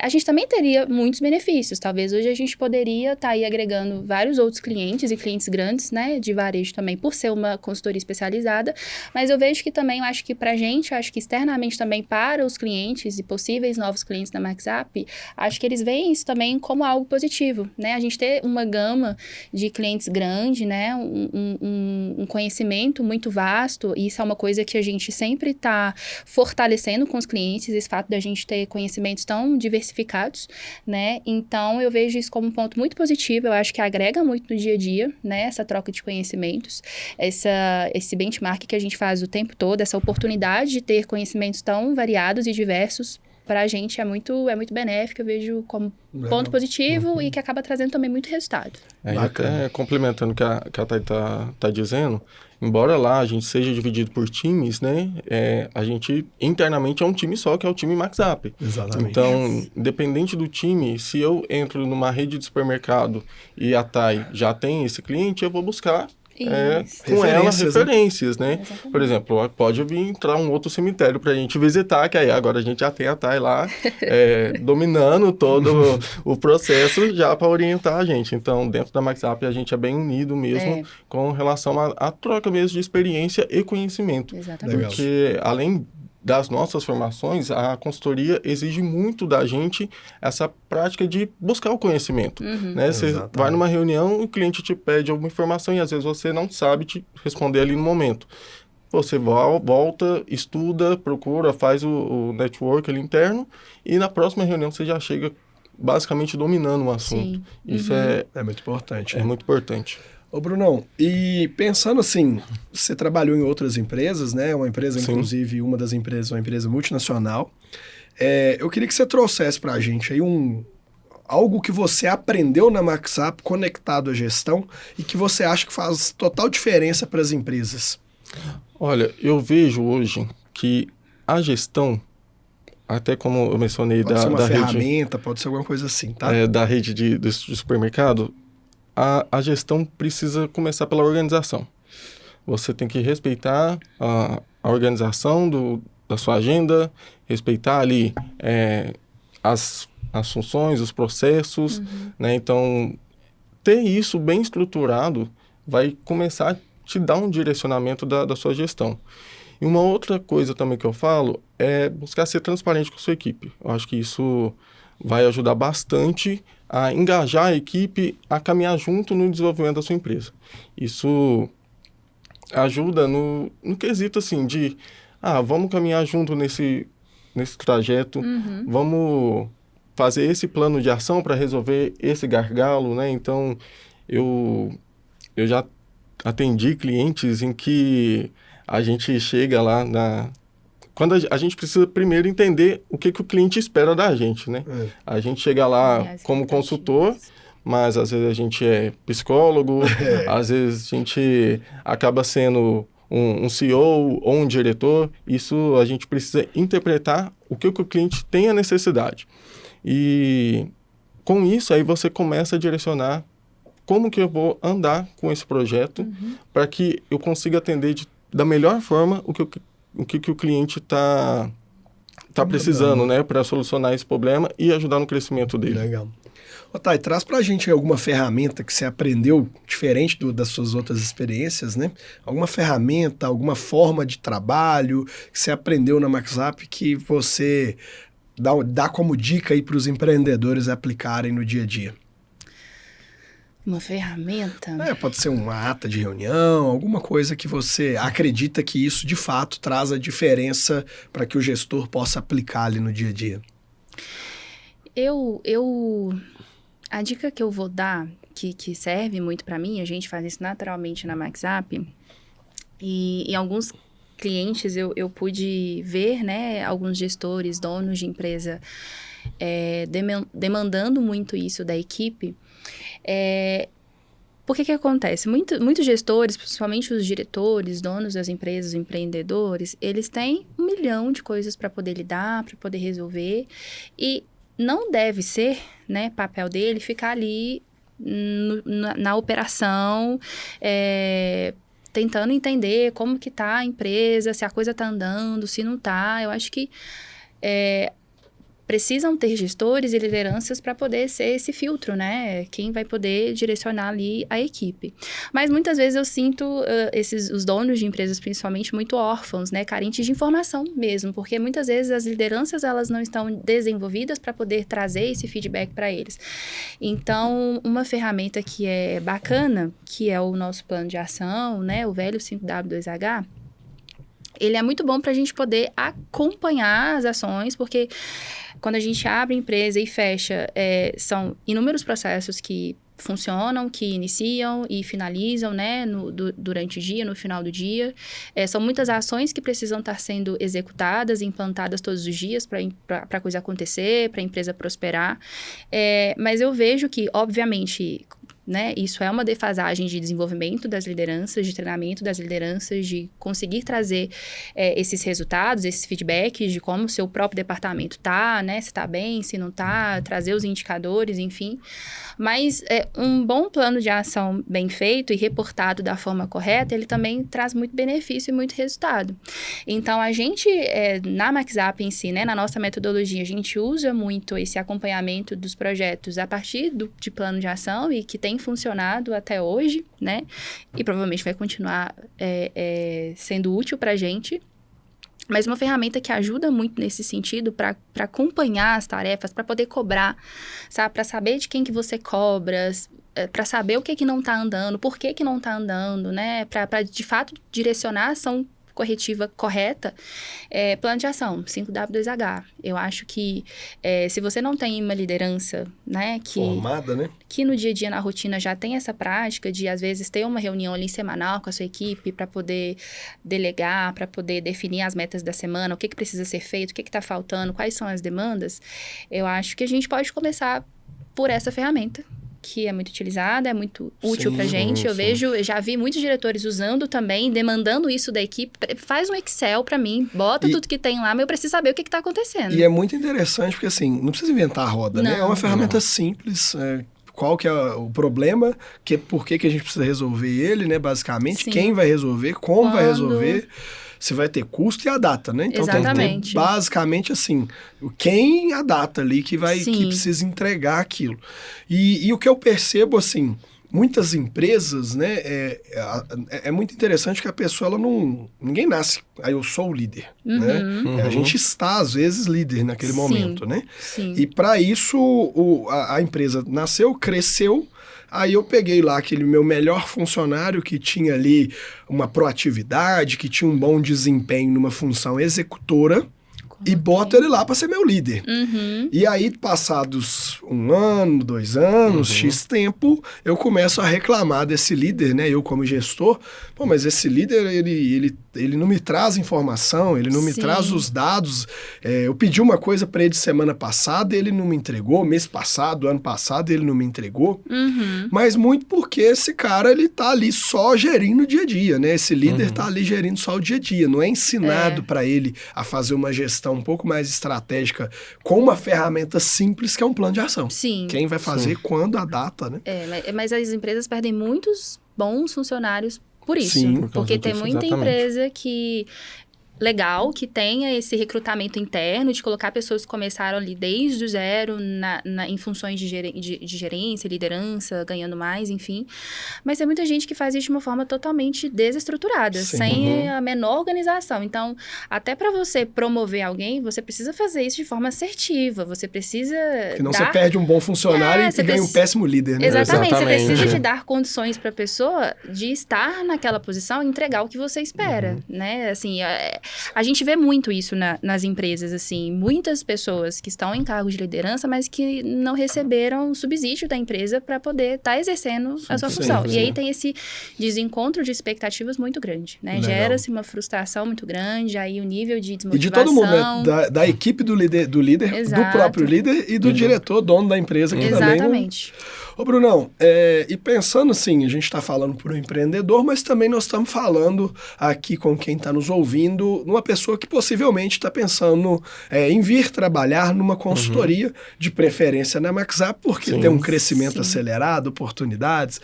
a gente também teria muitos benefícios. Talvez hoje a gente poderia estar aí agregando vários outros clientes e clientes grandes, né, de varejo também, por ser uma consultoria especializada. Mas eu vejo que também, eu acho que pra gente, eu acho que externamente também para os clientes e possíveis novos clientes da MaxUp, acho que eles veem isso também como algo positivo, né? A gente ter uma gama de clientes grande, né? Um conhecimento muito vasto. E isso é uma coisa que a gente sempre está fortalecendo com os clientes, esse fato da gente ter conhecimentos tão diversificados, né? Então, eu vejo isso como um ponto muito positivo. Eu acho que agrega muito no dia a dia, né? Essa troca de conhecimentos, esse benchmark que a gente faz o tempo todo, essa oportunidade de ter conhecimentos tão variados e diversos, para a gente é muito benéfico, eu vejo como ponto positivo e que acaba trazendo também muito resultado. Até complementando o que a Thay tá dizendo, embora lá a gente seja dividido por times, né, a gente internamente é um time só, que é o time MaxUp. Exatamente. Então, independente do time, se eu entro numa rede de supermercado e a Thay já tem esse cliente, eu vou buscar com ela referências, né? Exatamente. Por exemplo, pode vir entrar um outro cemitério pra gente visitar, que aí agora a gente já tem a Thay lá dominando todo o processo já para orientar a gente. Então, dentro da MaxUp, a gente é bem unido mesmo com relação à troca mesmo de experiência e conhecimento. Exatamente. Porque, além das nossas formações, a consultoria exige muito da gente essa prática de buscar o conhecimento, né? Você vai numa reunião e o cliente te pede alguma informação e às vezes você não sabe te responder ali no momento. Você volta, estuda, procura, faz o network ali interno e na próxima reunião você já chega basicamente dominando o assunto. Sim. Isso é muito importante. É muito importante. Ô, Brunão, e pensando assim, você trabalhou em outras empresas, né? Uma empresa, Sim. inclusive, uma das empresas, uma empresa multinacional. Eu queria que você trouxesse pra gente aí algo que você aprendeu na MaxUp conectado à gestão e que você acha que faz total diferença para as empresas. Olha, eu vejo hoje que a gestão, até como eu mencionei pode ser uma rede... ferramenta, pode ser alguma coisa assim, tá? Da rede de supermercado, a gestão precisa começar pela organização. Você tem que respeitar a organização da sua agenda, respeitar ali as funções, os processos, né? Então, ter isso bem estruturado vai começar a te dá um direcionamento da sua gestão. E uma outra coisa também que eu falo é buscar ser transparente com a sua equipe. Eu acho que isso vai ajudar bastante a engajar a equipe a caminhar junto no desenvolvimento da sua empresa. Isso ajuda no quesito assim de, vamos caminhar junto nesse trajeto, vamos fazer esse plano de ação para resolver esse gargalo, né? Então, eu já atendi clientes em que a gente chega lá quando a gente precisa primeiro entender o que o cliente espera da gente, né? A gente chega lá como consultor, mas às vezes a gente é psicólogo, às vezes a gente acaba sendo um CEO ou um diretor. Isso a gente precisa interpretar o que o cliente tem a necessidade. E com isso aí você começa a direcionar como que eu vou andar com esse projeto para que eu consiga atender da melhor forma o que o cliente está precisando, né, para solucionar esse problema e ajudar no crescimento dele. Legal. Thay, traz pra gente alguma ferramenta que você aprendeu diferente das suas outras experiências, né? Alguma ferramenta, alguma forma de trabalho que você aprendeu na MaxUp que você dá como dica aí para os empreendedores aplicarem no dia a dia. Uma ferramenta? Pode ser uma ata de reunião, alguma coisa que você acredita que isso de fato traz a diferença para que o gestor possa aplicar ali no dia a dia. A dica que eu vou dar, que serve muito para mim, a gente faz isso naturalmente na MaxUp, e em alguns clientes eu pude ver, né, alguns gestores, donos de empresa demandando muito isso da equipe. Por que acontece? Muitos gestores, principalmente os diretores, donos das empresas, empreendedores, eles têm 1 milhão de coisas para poder lidar, para poder resolver, e não deve ser, né, papel dele ficar ali na operação, tentando entender como que tá a empresa, se a coisa tá andando, se não tá. Eu acho que precisam ter gestores e lideranças para poder ser esse filtro, né? Quem vai poder direcionar ali a equipe. Mas muitas vezes eu sinto os donos de empresas, principalmente, muito órfãos, né? Carentes de informação mesmo, porque muitas vezes as lideranças elas não estão desenvolvidas para poder trazer esse feedback para eles. Então, uma ferramenta que é bacana, que é o nosso plano de ação, né? O velho 5W2H, ele é muito bom para a gente poder acompanhar as ações, porque quando a gente abre a empresa e fecha, são inúmeros processos que funcionam, que iniciam e finalizam, né, durante o dia, no final do dia. São muitas ações que precisam estar sendo executadas, implantadas todos os dias para a coisa acontecer, para a empresa prosperar. Mas eu vejo que, obviamente, né, isso é uma defasagem de desenvolvimento das lideranças, de treinamento das lideranças, de conseguir trazer esses resultados, esses feedbacks de como o seu próprio departamento está, né, se está bem, se não está, trazer os indicadores, enfim. Mas um bom plano de ação bem feito e reportado da forma correta, ele também traz muito benefício e muito resultado. Então, a gente, na MaxUp em si, né, na nossa metodologia, a gente usa muito esse acompanhamento dos projetos a partir de plano de ação e que tem funcionado até hoje, né? E provavelmente vai continuar sendo útil para a gente. Mas uma ferramenta que ajuda muito nesse sentido para acompanhar as tarefas, para poder cobrar, sabe? Para saber de quem que você cobra, para saber o que não está andando, por que não está andando, né? Para de fato direcionar a ação corretiva correta, plano de ação, 5W2H. Eu acho que se você não tem uma liderança, né, formada, né? Que no dia a dia, na rotina, já tem essa prática de, às vezes, ter uma reunião ali semanal com a sua equipe para poder delegar, para poder definir as metas da semana, o que precisa ser feito, o que está faltando, quais são as demandas, eu acho que a gente pode começar por essa ferramenta, que é muito utilizada, é muito útil pra gente. Eu já vi muitos diretores usando também, demandando isso da equipe. Faz um Excel pra mim, bota tudo que tem lá, mas eu preciso saber o que tá acontecendo. E é muito interessante, porque assim, não precisa inventar a roda, né? É uma ferramenta simples, qual que é o problema, por que a gente precisa resolver ele, né, basicamente, Sim. Quem vai resolver, como vai resolver, se vai ter custo e a data, né? Então Exatamente. Tem que ter basicamente assim, quem e a data ali que precisa entregar aquilo. E o que eu percebo, assim, muitas empresas, né, é muito interessante que a pessoa, ninguém nasce, aí eu sou o líder, né? A gente está, às vezes, líder naquele momento, né? Sim. E para isso, a empresa nasceu, cresceu, aí eu peguei lá aquele meu melhor funcionário que tinha ali uma proatividade, que tinha um bom desempenho numa função executora, e boto ele lá para ser meu líder. E aí, passados 1 ano, 2 anos, X tempo, eu começo a reclamar desse líder, né? Eu como gestor, pô, mas esse líder, ele não me traz informação, ele não me traz os dados. Eu pedi uma coisa para ele semana passada, ele não me entregou, mês passado, ano passado, ele não me entregou. Mas muito porque esse cara, ele tá ali só gerindo o dia a dia, né? Esse líder tá ali gerindo só o dia a dia, não é ensinado para ele a fazer uma gestão um pouco mais estratégica com uma ferramenta simples que é um plano de ação. Sim. Quem vai fazer, quando, a data, né? Mas as empresas perdem muitos bons funcionários por isso. Sim, por causa porque tem disso, muita exatamente. empresa que legal, que tenha esse recrutamento interno, de colocar pessoas que começaram ali desde o zero, em funções de gerência, liderança, ganhando mais, enfim. Mas tem muita gente que faz isso de uma forma totalmente desestruturada, sem a menor organização. Então, até para você promover alguém, você precisa fazer isso de forma assertiva, você precisa Senão você perde um bom funcionário e ganha um péssimo líder, né? Exatamente, você Exatamente. precisa de dar condições para a pessoa de estar naquela posição e entregar o que você espera, né? Assim, a gente vê muito isso nas empresas, assim, muitas pessoas que estão em cargos de liderança, mas que não receberam o subsídio da empresa para poder estar exercendo a sua função. E aí tem esse desencontro de expectativas muito grande, né? Legal. Gera-se uma frustração muito grande, aí o nível de desmotivação... E de todo mundo, né? Da equipe do líder, Exato. do próprio líder e do diretor, dono da empresa, que Exatamente. também... Ô, Brunão, e pensando assim, a gente está falando para o empreendedor, mas também nós estamos falando aqui com quem está nos ouvindo, numa pessoa que possivelmente está pensando em vir trabalhar numa consultoria, de preferência na MaxUp, porque tem um crescimento acelerado, oportunidades.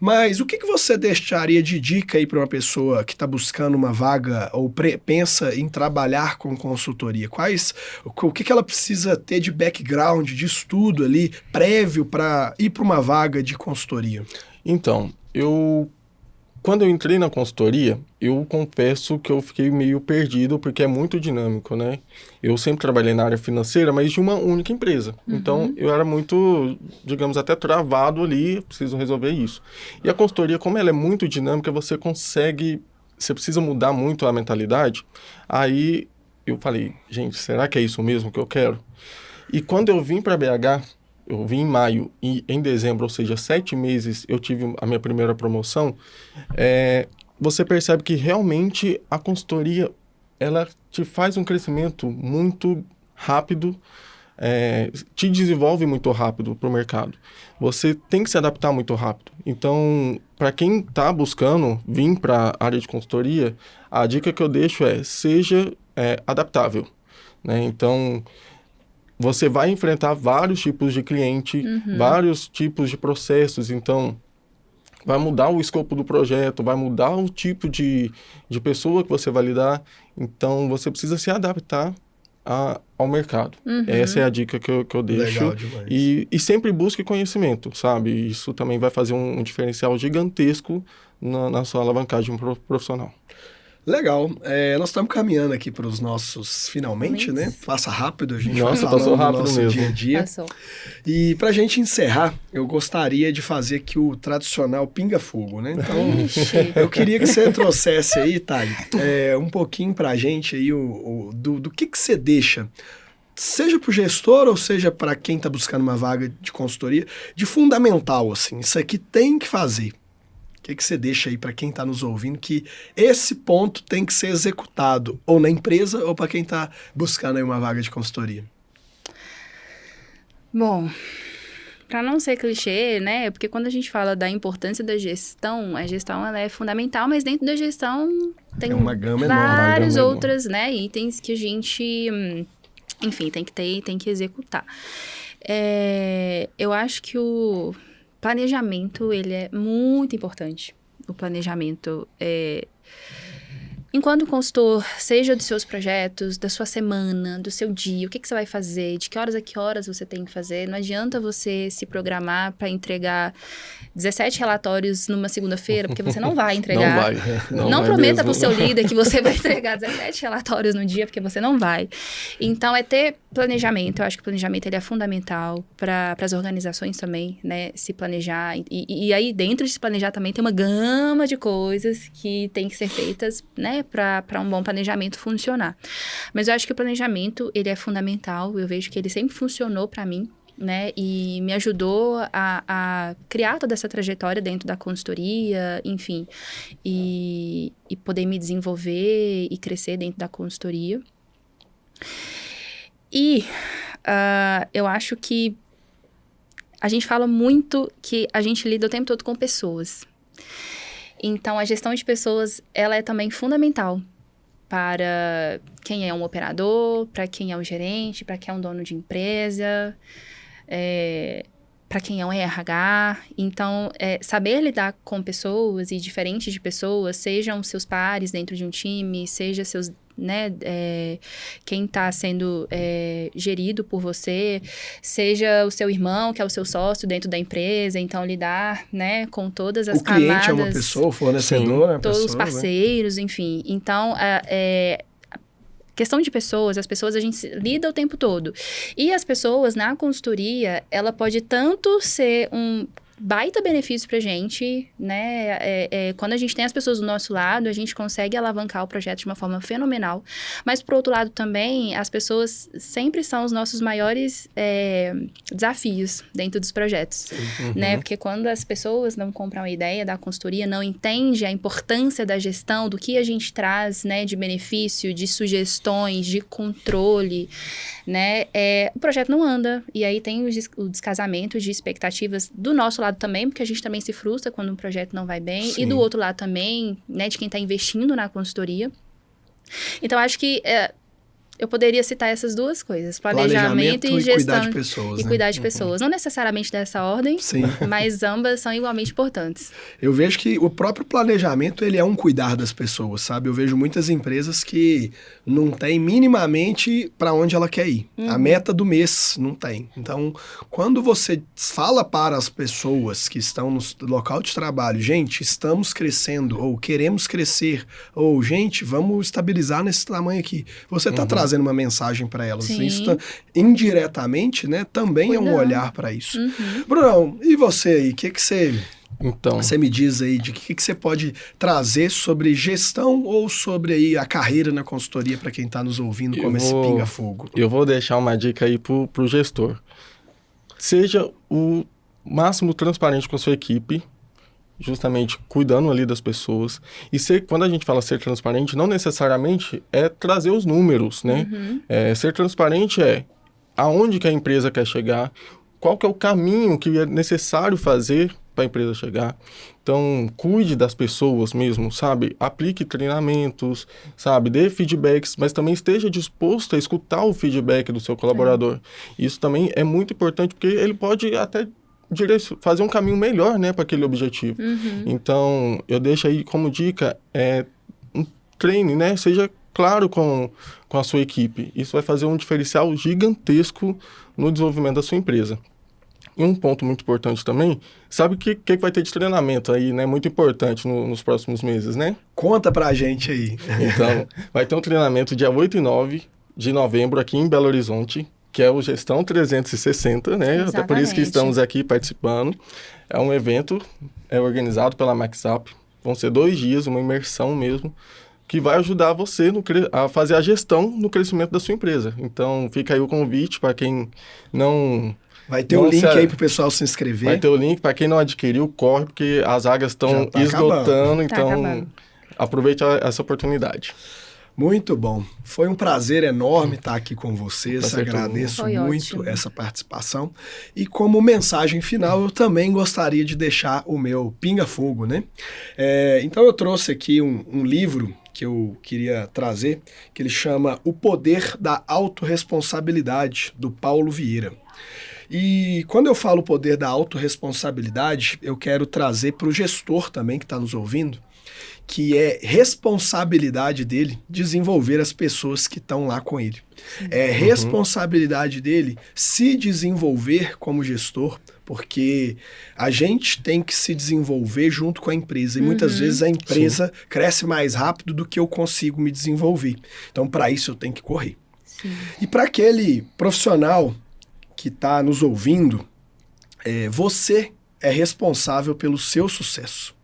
Mas o que você deixaria de dica aí para uma pessoa que está buscando uma vaga ou pensa em trabalhar com consultoria? O que ela precisa ter de background, de estudo ali, prévio para ir para uma vaga de consultoria? Então, quando eu entrei na consultoria, eu confesso que eu fiquei meio perdido, porque é muito dinâmico, né? Eu sempre trabalhei na área financeira, mas de uma única empresa. Então, eu era muito, digamos, até travado ali, preciso resolver isso. E a consultoria, como ela é muito dinâmica, você precisa mudar muito a mentalidade. Aí, eu falei, gente, será que é isso mesmo que eu quero? E quando eu vim para BH, eu vim em maio e em dezembro, ou seja, 7 meses, eu tive a minha primeira promoção. Você percebe que realmente a consultoria, ela te faz um crescimento muito rápido, te desenvolve muito rápido para o mercado. Você tem que se adaptar muito rápido. Então, para quem está buscando vir para a área de consultoria, a dica que eu deixo seja adaptável, né? Então, você vai enfrentar vários tipos de cliente, vários tipos de processos, então vai mudar o escopo do projeto, vai mudar o tipo de pessoa que você vai lidar, então você precisa se adaptar ao mercado. Essa é a dica que eu deixo. Legal demais. E sempre busque conhecimento, sabe? Isso também vai fazer um diferencial gigantesco na sua alavancagem profissional. Legal. Nós estamos caminhando aqui para os nossos finalmente, né? Passa rápido, a gente vai Nossa, falando passou rápido do nosso mesmo. dia a dia. Passou. E para a gente encerrar, eu gostaria de fazer aqui o tradicional pinga-fogo, né? Então, Ixi. eu queria que você trouxesse aí, Thay, um pouquinho para a gente aí do que você deixa, seja para o gestor ou seja para quem está buscando uma vaga de consultoria, de fundamental, assim, isso aqui tem que fazer. O que você deixa aí para quem está nos ouvindo que esse ponto tem que ser executado ou na empresa ou para quem está buscando aí uma vaga de consultoria? Bom, para não ser clichê, né? Porque quando a gente fala da importância da gestão, a gestão ela é fundamental, mas dentro da gestão tem uma gama enorme, vários uma gama outras, né, itens que a gente, enfim, tem que ter e tem que executar. Eu acho que o planejamento, ele é muito importante. O planejamento enquanto consultor, seja dos seus projetos, da sua semana, do seu dia, o que você vai fazer, de que horas a que horas você tem que fazer. Não adianta você se programar para entregar 17 relatórios numa segunda-feira, porque você não vai entregar. Não vai. Não vai prometa mesmo. para o seu líder que você vai entregar 17 relatórios no dia, porque você não vai. Então, é ter planejamento. Eu acho que o planejamento ele é fundamental para as organizações também, né? Se planejar. E aí, dentro de se planejar também, tem uma gama de coisas que tem que ser feitas, né? Para um bom planejamento funcionar. Mas eu acho que o planejamento, ele é fundamental. Eu vejo que ele sempre funcionou para mim, né, e me ajudou a criar toda essa trajetória dentro da consultoria, enfim, e poder me desenvolver e crescer dentro da consultoria. E eu acho que a gente fala muito que a gente lida o tempo todo com pessoas. Então, a gestão de pessoas, ela é também fundamental para quem é um operador, para quem é um gerente, para quem é um dono de empresa, para quem é um RH. Então, saber lidar com pessoas e diferentes de pessoas, sejam seus pares dentro de um time, seja seus, né, quem está sendo gerido por você, seja o seu irmão, que é o seu sócio dentro da empresa. Então, lidar, né, com todas as camadas. O cliente é uma pessoa, o fornecedor, né? Todos os parceiros, né? Enfim. Então, questão de pessoas, as pessoas a gente lida o tempo todo. E as pessoas na consultoria, ela pode tanto ser um baita benefício pra gente, né? Quando a gente tem as pessoas do nosso lado, a gente consegue alavancar o projeto de uma forma fenomenal. Mas, por outro lado, também, as pessoas sempre são os nossos maiores desafios dentro dos projetos, né? Porque quando as pessoas não compram a ideia da consultoria, não entendem a importância da gestão, do que a gente traz, né? De benefício, de sugestões, de controle, né? O projeto não anda. E aí tem o descasamento de expectativas do nosso lado também, porque a gente também se frustra quando um projeto não vai bem. Sim. E do outro lado também, né, de quem está investindo na consultoria. Então, acho que eu poderia citar essas duas coisas. Planejamento e gestão. Cuidar de pessoas. E cuidar de pessoas. Não necessariamente dessa ordem, sim, mas ambas são igualmente importantes. Eu vejo que o próprio planejamento, ele é um cuidar das pessoas, sabe? Eu vejo muitas empresas que não têm minimamente para onde ela quer ir. A meta do mês não tem. Então, quando você fala para as pessoas que estão no local de trabalho, gente, estamos crescendo, ou queremos crescer, ou, gente, vamos estabilizar nesse tamanho aqui. Você está trazendo uma mensagem para elas. Sim. Isso indiretamente, né, também é um olhar para isso. Brunão, e você aí? O que você me diz aí de que você pode trazer sobre gestão ou sobre aí a carreira na consultoria para quem está nos ouvindo como esse pinga-fogo? Eu vou deixar uma dica aí pro gestor. Seja o máximo transparente com a sua equipe, justamente cuidando ali das pessoas. E quando a gente fala ser transparente, não necessariamente é trazer os números, né? Ser transparente aonde que a empresa quer chegar, qual que é o caminho que é necessário fazer para a empresa chegar. Então, cuide das pessoas mesmo, sabe? Aplique treinamentos, sabe? Dê feedbacks, mas também esteja disposto a escutar o feedback do seu colaborador. Isso também é muito importante, porque ele pode até fazer um caminho melhor, né, para aquele objetivo. Então, eu deixo aí como dica, um treine, né, seja claro com a sua equipe. Isso vai fazer um diferencial gigantesco no desenvolvimento da sua empresa. E um ponto muito importante também, sabe o que vai ter de treinamento aí, né, muito importante nos próximos meses, né? Conta pra gente aí. Então, vai ter um treinamento dia 8 e 9 de novembro aqui em Belo Horizonte, que é o Gestão 360, né? Exatamente. Até por isso que estamos aqui participando. É um evento organizado pela MaxUp. Vão ser 2 dias, uma imersão mesmo, que vai ajudar você a fazer a gestão no crescimento da sua empresa. Então, fica aí o convite para quem não... Vai ter o link aí para o pessoal se inscrever. Vai ter o link. Para quem não adquiriu, corre, porque as vagas estão esgotando. Então, aproveite essa oportunidade. Muito bom. Foi um prazer enorme estar aqui com vocês. Agradeço muito essa participação. E como mensagem final, eu também gostaria de deixar o meu pinga-fogo, né? Então eu trouxe aqui um livro que eu queria trazer, que ele chama O Poder da Autorresponsabilidade, do Paulo Vieira. E quando eu falo poder da autorresponsabilidade, eu quero trazer para o gestor também que está nos ouvindo, que é responsabilidade dele desenvolver as pessoas que estão lá com ele. É responsabilidade dele se desenvolver como gestor porque a gente tem que se desenvolver junto com a empresa, e muitas vezes a empresa cresce mais rápido do que eu consigo me desenvolver. Então, para isso, eu tenho que correr. Sim. E para aquele profissional que está nos ouvindo, você é responsável pelo seu sucesso.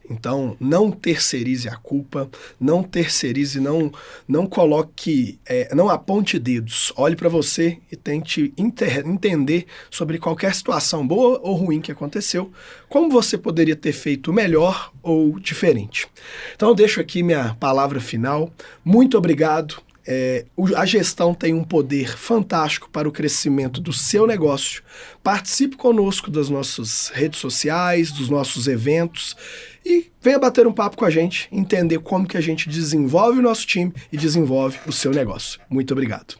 Então, não terceirize a culpa, não terceirize, não coloque, não aponte dedos. Olhe para você e tente entender sobre qualquer situação boa ou ruim que aconteceu, como você poderia ter feito melhor ou diferente. Então, eu deixo aqui minha palavra final. Muito obrigado. A gestão tem um poder fantástico para o crescimento do seu negócio. Participe conosco das nossas redes sociais, dos nossos eventos e venha bater um papo com a gente, entender como que a gente desenvolve o nosso time e desenvolve o seu negócio. Muito obrigado.